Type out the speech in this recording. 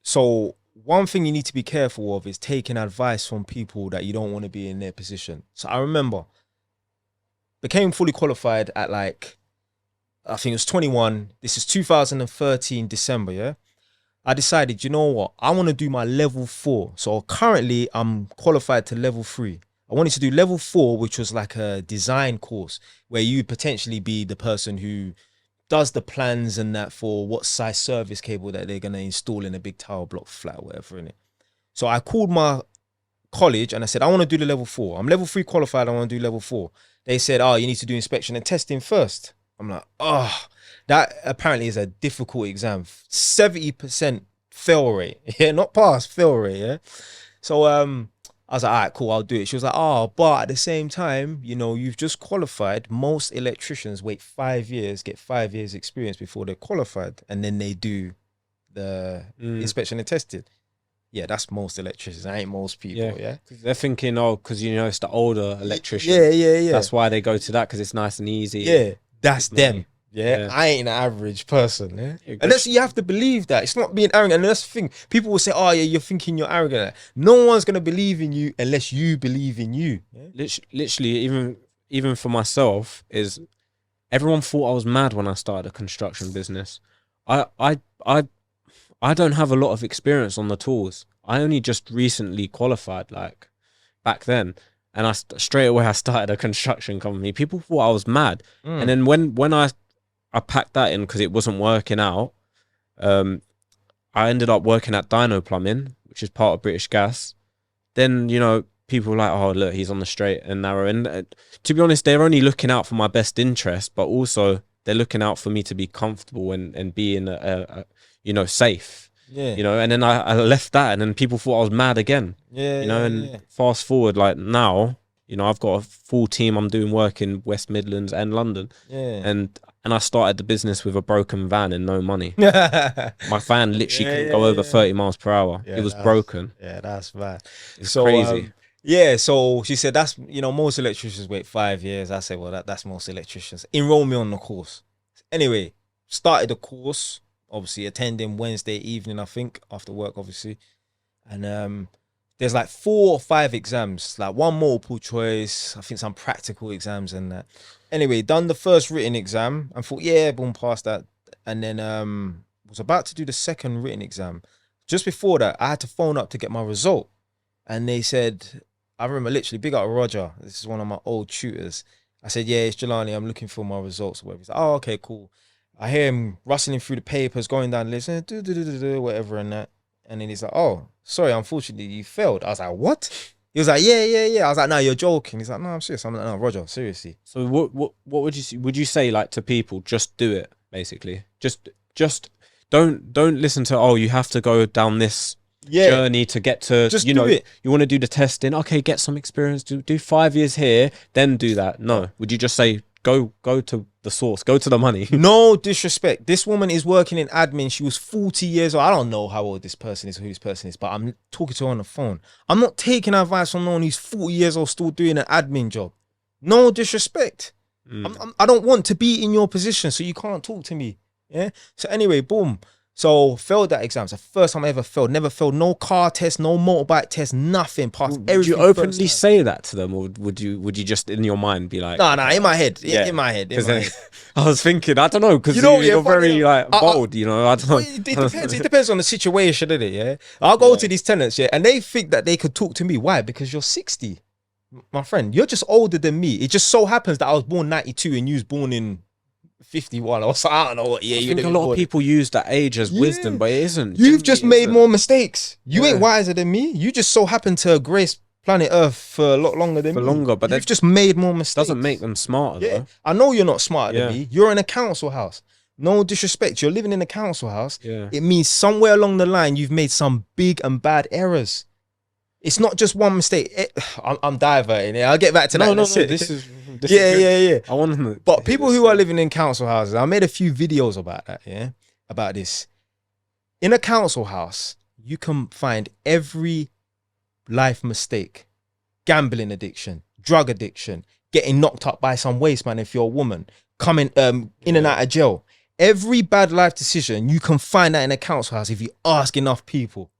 So one thing you need to be careful of is taking advice from people that you don't want to be in their position. So I remember became fully qualified at like, I think it was 21. This is 2013 December, yeah? I decided, you know what? I want to do my level 4. So currently I'm qualified to level 3. I wanted to do level 4, which was like a design course where you potentially be the person who does the plans and that for what size service cable that they're going to install in a big tower block flat or whatever in it. So I called my college and I said, I want to do the level 4. I'm level 3 qualified. I want to do level 4. They said, oh, you need to do inspection and testing first. I'm like, oh, that apparently is a difficult exam. 70% fail rate. Yeah, not pass, fail rate, yeah? So I was like, all right, cool, I'll do it. She was like, oh, but at the same time, you know, you've just qualified. Most electricians wait 5 years, get 5 years experience before they're qualified. And then they do the inspection and testing. Yeah, that's most electricians. That ain't most people, yeah? They're thinking, oh, because, you know, it's the older electrician. Yeah. That's why they go to that, because it's nice and easy. Yeah, that's them. Yeah, I ain't an average person. Yeah? And that's, you have to believe that. It's not being arrogant. And that's the thing. People will say, oh, yeah, you're thinking you're arrogant. No one's going to believe in you unless you believe in you. Yeah? Literally, even for myself, is everyone thought I was mad when I started a construction business. I don't have a lot of experience on the tools. I only just recently qualified, like back then. And straight away I started a construction company. People thought I was mad. And then when I packed that in because it wasn't working out, I ended up working at Dyno Plumbing, which is part of British Gas. Then, you know, people were like, oh, look, he's on the straight and narrow. And to be honest, they're only looking out for my best interest, but also they're looking out for me to be comfortable and be in a you know, safe. Yeah. You know, and then I left that, and then people thought I was mad again. Yeah. You know, and fast forward, like now, you know, I've got a full team. I'm doing work in West Midlands and London. Yeah. And I started the business with a broken van and no money. My van literally couldn't go over 30 miles per hour. It was broken. Yeah, that's bad. It's crazy. Yeah, so she said that's, you know, most electricians wait 5 years. I said, well, that's most electricians. Enroll me on the course. Anyway, started the course. Obviously attending Wednesday evening, I think, after work, obviously. And there's like 4 or 5 exams, like one multiple choice, I think some practical exams and that. Anyway, done the first written exam and thought, yeah, boom, passed that. And then was about to do the second written exam. Just before that, I had to phone up to get my result. And they said, I remember literally, big up Roger, this is one of my old tutors. I said, yeah, it's Jelani, I'm looking for my results or whatever. He's like, oh, okay, cool. I hear him rustling through the papers, going down the list, whatever and that. And then he's like, oh, sorry, unfortunately, you failed. I was like, what? He was like, yeah. I was like, no, you're joking. He's like, no, I'm serious. I'm like, no, Roger, seriously. So what would you say, like, to people, just do it, basically? Just don't listen to, oh, you have to go down this journey to get to, just, you know, you want to do the testing. Okay, get some experience, do 5 years here, then do that. No. Would you just say, go to the source, go to the money? No disrespect. This woman is working in admin. She was 40 years old. I don't know how old this person is, who this person is, but I'm talking to her on the phone. I'm not taking advice from no one who's 40 years old still doing an admin job. No disrespect. I don't want to be in your position, so you can't talk to me. Yeah. So anyway, boom. So failed that exam. It's the first time I ever failed. Never failed. No car test, no motorbike test, nothing. Passed everything. Would you openly say that to them, or would you just in your mind be like, no, in my head, in my head. I was thinking, I don't know, because you're very like bold, you know. I don't know. It depends. It depends on the situation, doesn't it? Yeah. I'll go to these tenants, and they think that they could talk to me. Why? Because you're 60, my friend. You're just older than me. It just so happens that I was born 92 and you was born in 51 or so. I don't know what year. I think a lot of people use that age as wisdom, but it isn't. You've just made more mistakes. You ain't wiser than me. You just so happen to grace planet Earth for a lot longer than me. But you've just made more mistakes. Doesn't make them smarter, though. I know you're not smarter than me. You're in a council house. No disrespect. You're living in a council house. Yeah. It means somewhere along the line you've made some big and bad errors. It's not just one mistake. I'm diverting. I'll get back to that. No. This is yeah. I want to. But people who are living in council houses, I made a few videos about that. Yeah, about this. In a council house, you can find every life mistake: gambling addiction, drug addiction, getting knocked up by some waste man if you're a woman, coming in and out of jail. every bad life decision, you can find that in a council house if you ask enough people.